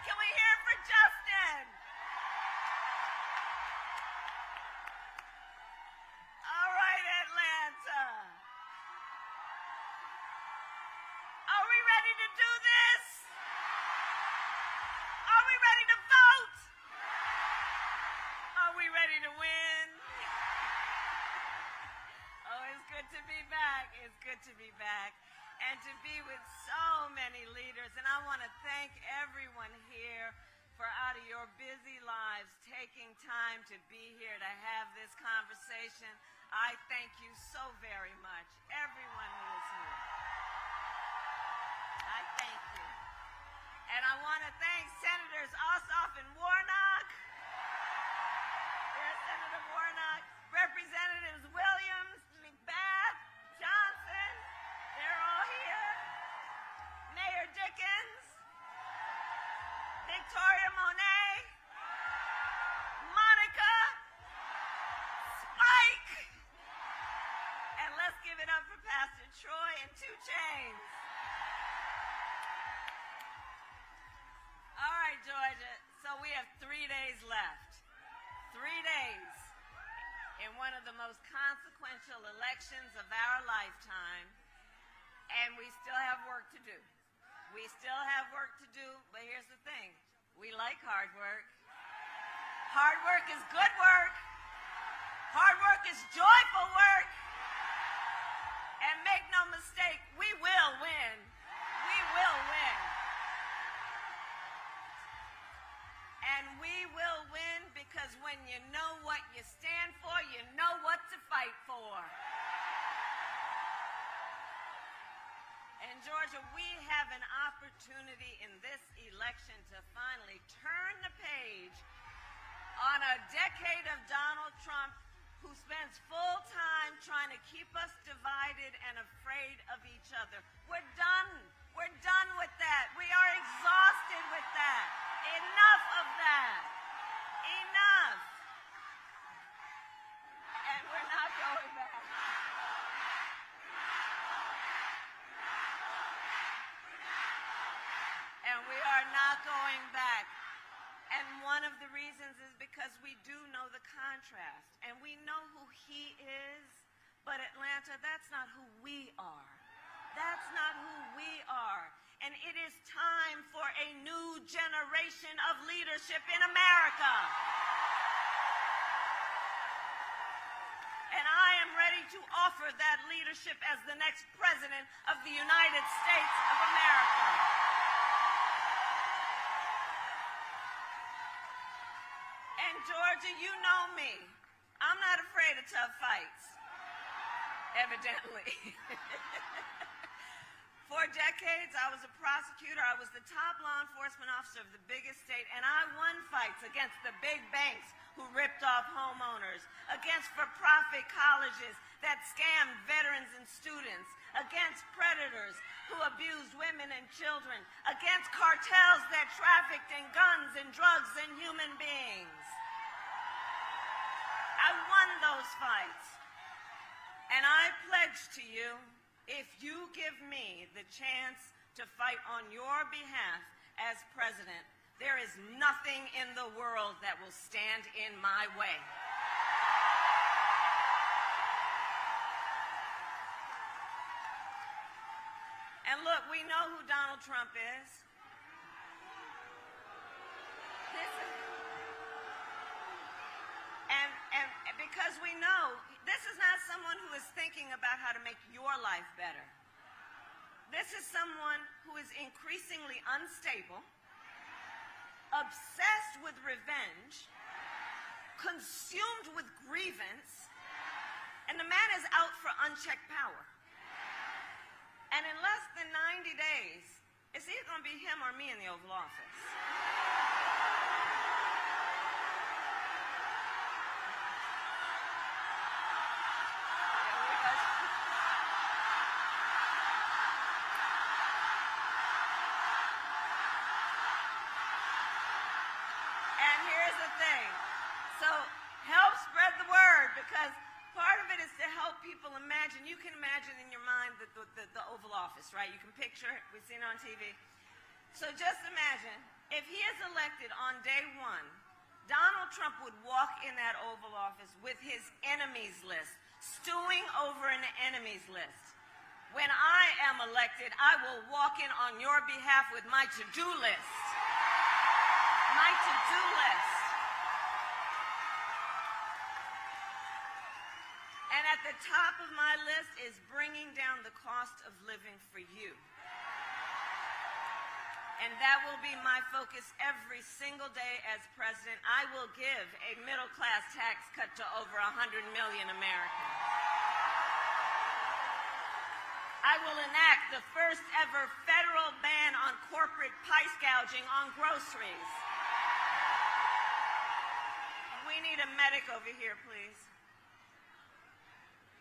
Can we hear it for Justin? All right, Atlanta. Are we ready to do this? Are we ready to vote? Are we ready to win? Oh, it's good to be back. It's good to be back. And to be with so many leaders. And I want to thank everyone here for out of your busy lives taking time to be here to have this conversation. I thank you so very much, everyone who is here. I thank you. And I want to thank Senators Ossoff and Warnock. There's Senator Warnock. Representatives Williams, McBath, Johnson. They're all here. Mayor Dickens. Victoria Monet. Monica. Spike. And let's give it up for Pastor Troy and 2 Chainz. All right, Georgia. So we have 3 days left. 3 days in one of the most consequential elections of our lifetime. And we still have work to do. We still have work to do, but here's the thing. We like hard work. Hard work is good work. Hard work is joyful work. And make no mistake, we will win. We will win. And we will win because when you know what you stand for, you know what to fight for. And Georgia, we have an opportunity in this election to finally turn the page on a decade of Donald Trump who spends full time trying to keep us divided and afraid of each other. We're done. We're done with that. We are exhausted with that. Enough of that. Enough. And we're not going back. And we are not going back. And one of the reasons is because we do know the contrast. And we know who he is. But Atlanta, that's not who we are. That's not who we are. And it is time for a new generation of leadership in America. And I am ready to offer that leadership as the next president of the United States of America. And Georgia, you know me. I'm not afraid of tough fights. Evidently. For decades, I was a prosecutor. I was the top law enforcement officer of the biggest state, and I won fights against the big banks who ripped off homeowners, against for-profit colleges that scammed veterans and students, against predators who abused women and children, against cartels that trafficked in guns and drugs and human beings. I won those fights. And I pledge to you, if you give me the chance to fight on your behalf as president, there is nothing in the world that will stand in my way. And look, we know who Donald Trump is. And because we know this is not someone who is thinking about how to make your life better. This is someone who is increasingly unstable, obsessed with revenge, consumed with grievance, and the man is out for unchecked power. And in less than 90 days, it's either going to be him or me in the Oval Office. Because part of it is to help people imagine. You can imagine in your mind the Oval Office, right? You can picture it. We've seen it on TV. So just imagine If he is elected on day one, Donald Trump would walk in that Oval Office with his enemies list, stewing over an enemies list. When I am elected, I will walk in on your behalf with my to-do list. My to-do list. And at the top of my list is bringing down the cost of living for you. And that will be my focus every single day as president. I will give a middle-class tax cut to over 100 million Americans. I will enact the first ever federal ban on corporate price gouging on groceries. We need a medic over here, please.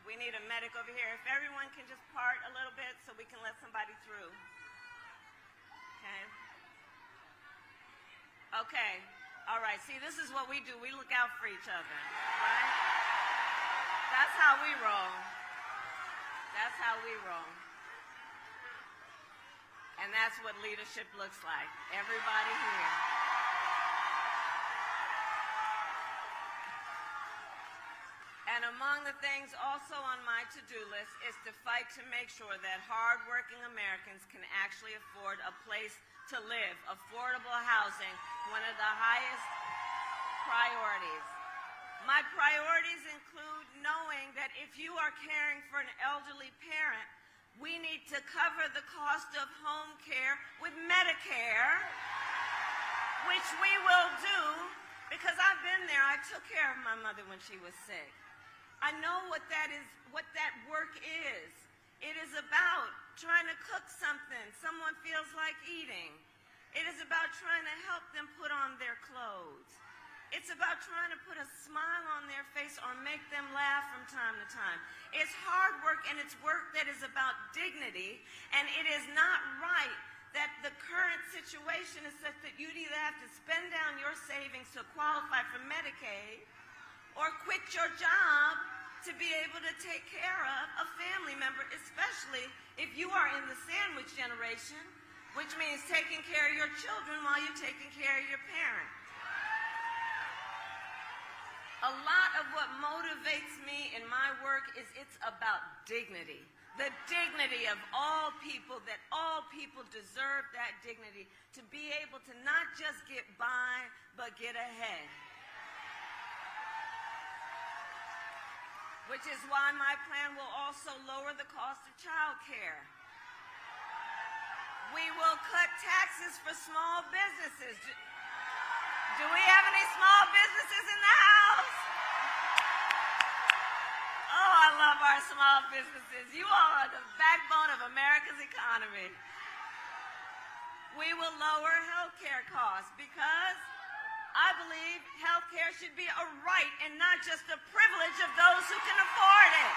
We need a medic over here. If everyone can just part a little bit so we can let somebody through. Okay. Okay. All right. See, this is what we do. We look out for each other, right? That's how we roll. That's how we roll. And that's what leadership looks like. Everybody here. And among the things also on my to-do list is to fight to make sure that hardworking Americans can actually afford a place to live, affordable housing, one of the highest priorities. My priorities include knowing that if you are caring for an elderly parent, we need to cover the cost of home care with Medicare, which we will do because I've been there. I took care of my mother when she was sick. I know what that is, what that work is. It is about trying to cook something someone feels like eating. It is about trying to help them put on their clothes. It's about trying to put a smile on their face or make them laugh from time to time. It's hard work, and it's work that is about dignity, and it is not right that the current situation is such that you'd either have to spend down your savings to qualify for Medicaid or quit your job to be able to take care of a family member, especially if you are in the sandwich generation, which means taking care of your children while you're taking care of your parents. A lot of what motivates me in my work is it's about dignity. The dignity of all people, that all people deserve that dignity to be able to not just get by, but get ahead. Which is why my plan will also lower the cost of child care. We will cut taxes for small businesses. Do we have any small businesses in the house? Oh, I love our small businesses. You all are the backbone of America's economy. We will lower health care costs because I believe health care should be a right and not just a privilege of those who can afford it.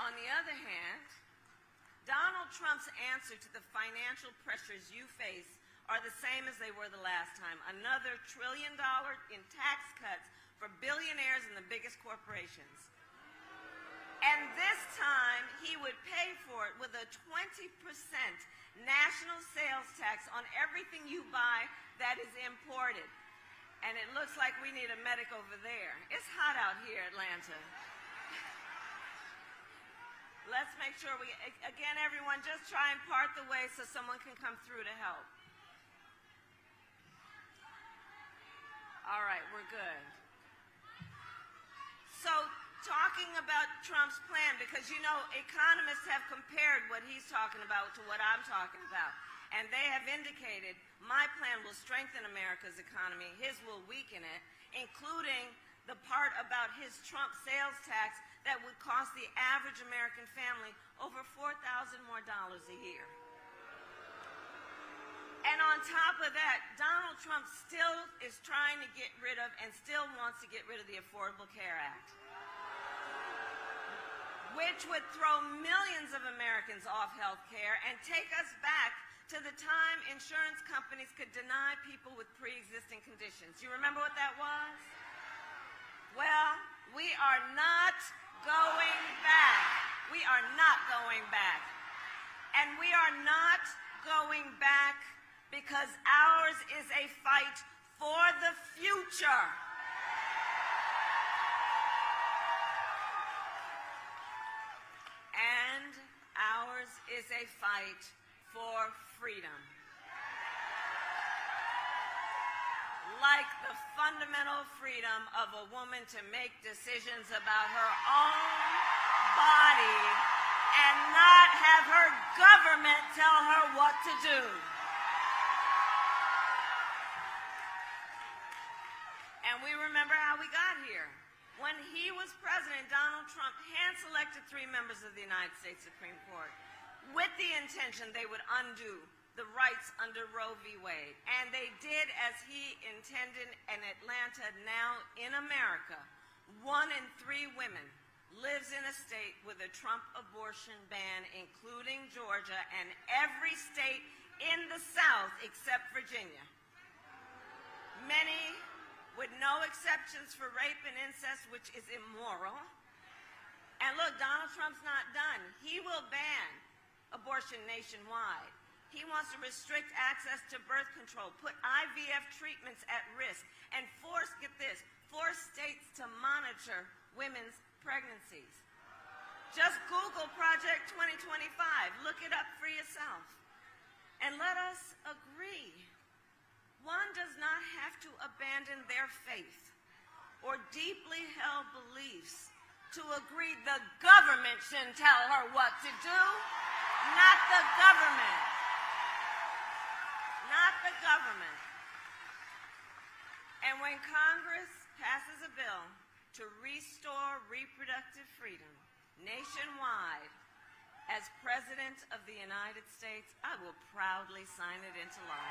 On the other hand, Donald Trump's answer to the financial pressures you face are the same as they were the last time. Another $1 trillion in tax cuts for billionaires and the biggest corporations. And this time, he would pay for it with a 20% national sales tax on everything you buy that is imported. And it looks like we need a medic over there. It's hot out here, Atlanta. Let's make sure we, again, everyone, just try and part the way so someone can come through to help. All right, we're good. So, talking about Trump's plan, because you know economists have compared what he's talking about to what I'm talking about, and they have indicated my plan will strengthen America's economy, his will weaken it, including the part about his Trump sales tax that would cost the average American family over $4,000 more a year. And on top of that, Donald Trump still is trying to get rid of and still wants to get rid of the Affordable Care Act, which would throw millions of Americans off health care and take us back to the time insurance companies could deny people with pre-existing conditions. You remember what that was? Well, we are not going back. We are not going back. And we are not going back because ours is a fight for the future. And ours is a fight for freedom. Like the fundamental freedom of a woman to make decisions about her own body and not have her government tell her what to do. And we remember how we got here. When he was president, Donald Trump hand-selected 3 members of the United States Supreme Court with the intention they would undo the rights under Roe v. Wade. And they did as he intended in Atlanta. Now in America, 1 in 3 women lives in a state with a Trump abortion ban, including Georgia and every state in the South except Virginia. Many with no exceptions for rape and incest, which is immoral. And look, Donald Trump's not done. He will ban abortion nationwide. He wants to restrict access to birth control, put IVF treatments at risk, and force states to monitor women's pregnancies. Just Google Project 2025. Look it up for yourself. And let us agree. One does not have to abandon their faith or deeply held beliefs to agree the government shouldn't tell her what to do. Not the government. Not the government. And when Congress passes a bill to restore reproductive freedom nationwide, as President of the United States, I will proudly sign it into law.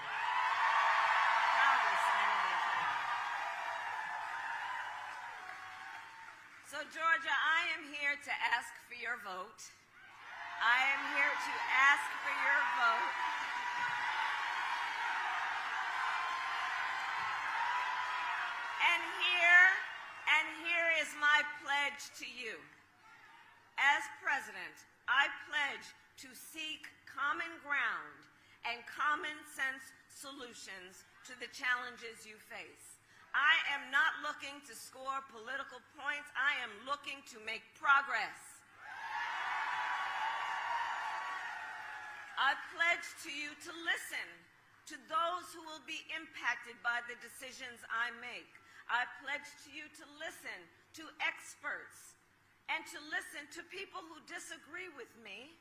Proudly sign it into law. So, Georgia, I am here to ask for your vote. I am here to ask for your vote. And here is my pledge to you. As president, I pledge to seek common ground and common sense solutions to the challenges you face. I am not looking to score political points. I am looking to make progress. I pledge to you to listen to those who will be impacted by the decisions I make. I pledge to you to listen to experts and to listen to people who disagree with me,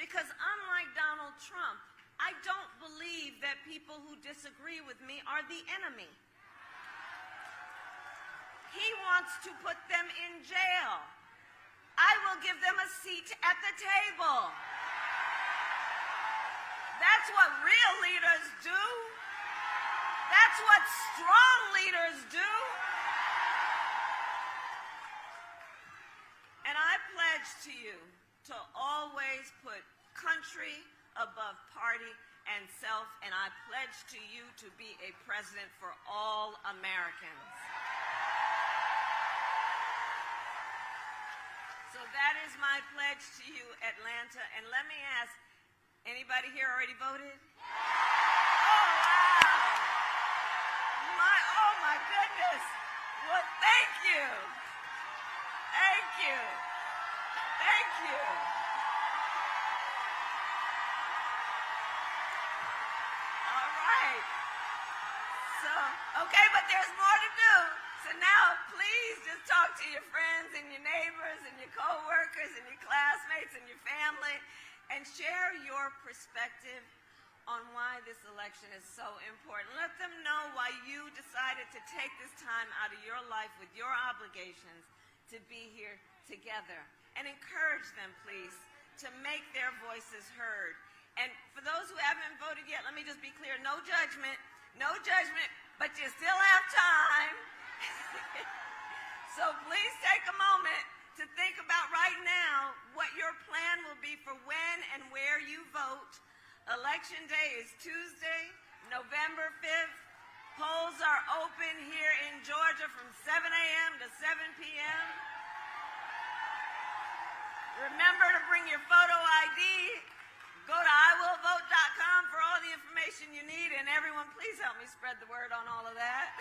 because unlike Donald Trump, I don't believe that people who disagree with me are the enemy. He wants to put them in jail. I will give them a seat at the table. That's what real leaders do. That's what strong leaders do. And I pledge to you to always put country above party and self, and I pledge to you to be a president for all Americans. So that is my pledge to you, Atlanta. And let me ask, anybody here already voted? Oh, wow. Oh, my goodness. Well, thank you. Thank you. Thank you. All right. So, okay, but there's more to do. So now, please just talk to your friends and your neighbors and your coworkers and your classmates and your family and share your perspective on why this election is so important. Let them know why you decided to take this time out of your life with your obligations to be here together. And encourage them, please, to make their voices heard. And for those who haven't voted yet, let me just be clear, no judgment, but you still have time. So please take a moment to think about right now what your plan will be for when and where you vote. Election day is Tuesday, November 5th. Polls are open here in Georgia from 7 a.m. to 7 p.m. Remember to bring your photo ID, Go to iwillvote.com for all the information you need, and everyone, please help me spread the word on all of that.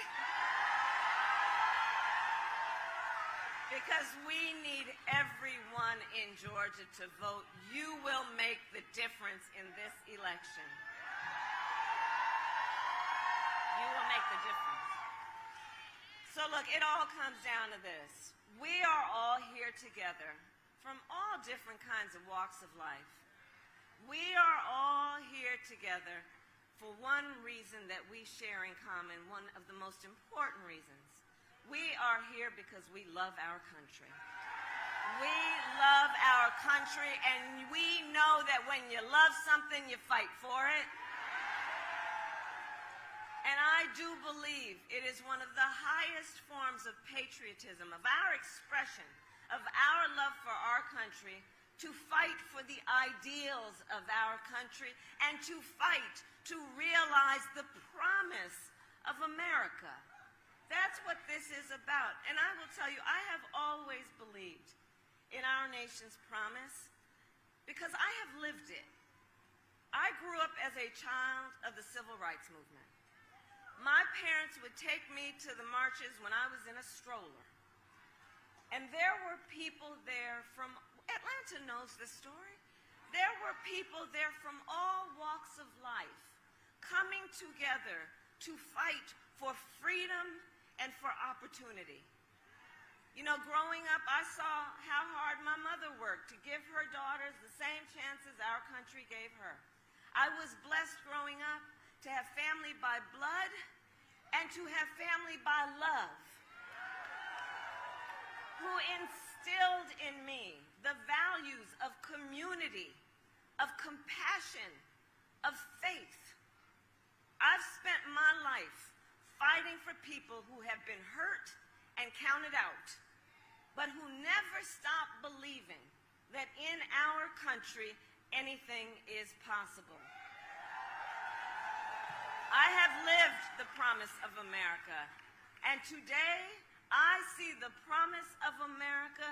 Because we need everyone in Georgia to vote. You will make the difference in this election. You will make the difference. So look, it all comes down to this. We are all here together from all different kinds of walks of life. We are all here together for one reason that we share in common, one of the most important reasons. We are here because we love our country. We love our country, and we know that when you love something, you fight for it. And I do believe it is one of the highest forms of patriotism, of our expression, of our love for our country, to fight for the ideals of our country and to fight to realize the promise of America. That's what this is about. And I will tell you, I have always believed in our nation's promise because I have lived it. I grew up as a child of the Civil Rights Movement. My parents would take me to the marches when I was in a stroller. And there were people there from, Atlanta knows this story. There were people there from all walks of life coming together to fight for freedom and for opportunity. You know, growing up, I saw how hard my mother worked to give her daughters the same chances our country gave her. I was blessed growing up to have family by blood and to have family by love, who instilled in me the values of community, of compassion, of faith. I've spent my life fighting for people who have been hurt and counted out, but who never stopped believing that in our country anything is possible. I have lived the promise of America, and today I see the promise of America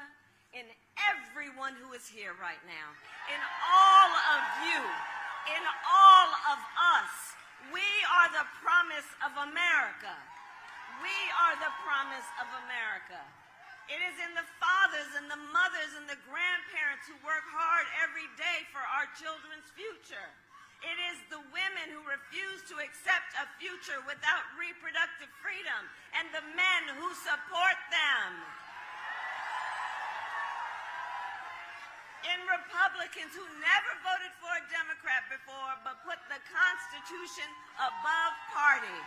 in everyone who is here right now, in all of you, in all of us. We are the promise of America. We are the promise of America. It is in the fathers and the mothers and the grandparents who work hard every day for our children's future. It is the women who refuse to accept a future without reproductive freedom and the men who support them. In Republicans who never voted for a Democrat before but put the Constitution above party.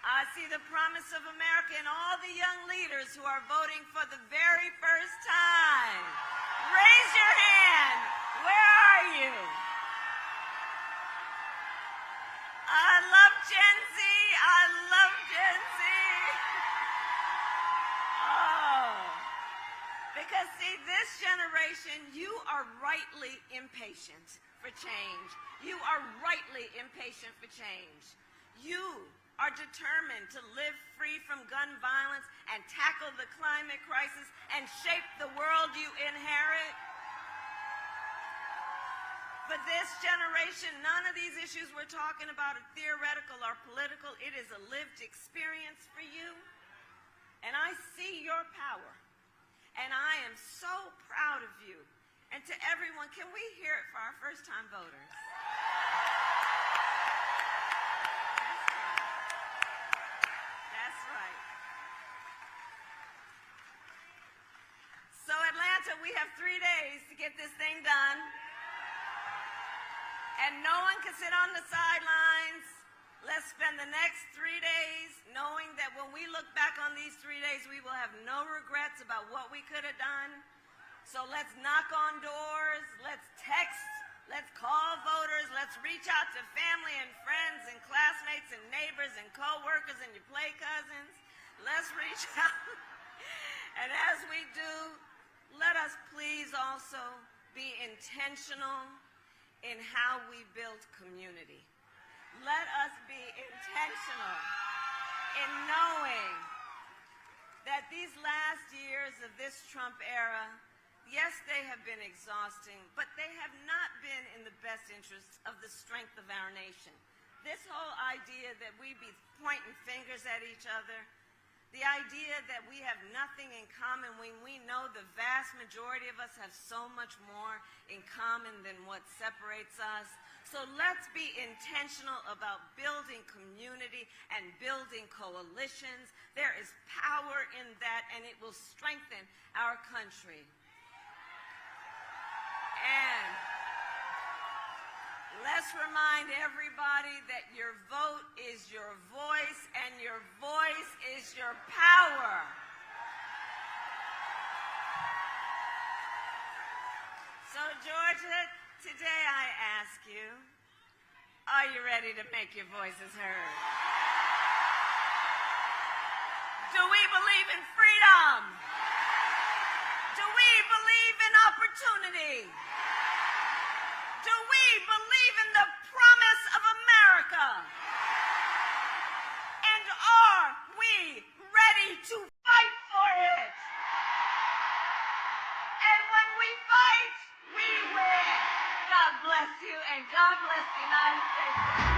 I see the promise of America in all the young leaders who are voting for the very first time. Raise your hand. Where are you? I love Gen Z. I love Gen Z. Oh. Because, see, this generation, you are rightly impatient for change. You are rightly impatient for change. You are determined to live free from gun violence and tackle the climate crisis and shape the world you inherit. For this generation, none of these issues we're talking about are theoretical or political. It is a lived experience for you. And I see your power. And I am so proud of you. And to everyone, can we hear it for our first-time voters? So Atlanta, we have 3 days to get this thing done. And no one can sit on the sidelines. Let's spend the next 3 days knowing that when we look back on these 3 days, we will have no regrets about what we could have done. So let's knock on doors, let's text, let's call voters, let's reach out to family and friends and classmates and neighbors and co-workers and your play cousins. Let's reach out. And as we do, let us please also be intentional in how we build community. Let us be intentional in knowing that these last years of this Trump era, yes, they have been exhausting, but they have not been in the best interests of the strength of our nation. This whole idea that we be pointing fingers at each other, the idea that we have nothing in common when we know the vast majority of us have so much more in common than what separates us. So let's be intentional about building community and building coalitions. There is power in that, and it will strengthen our country. And let's remind everybody that your vote is your voice, and your voice is your power. So, Georgia, today I ask you, are you ready to make your voices heard? Do we believe in freedom? Do we believe in opportunity? Do we believe in the promise of America? And are we ready to fight for it? And when we fight, we win. God bless you, and God bless the United States.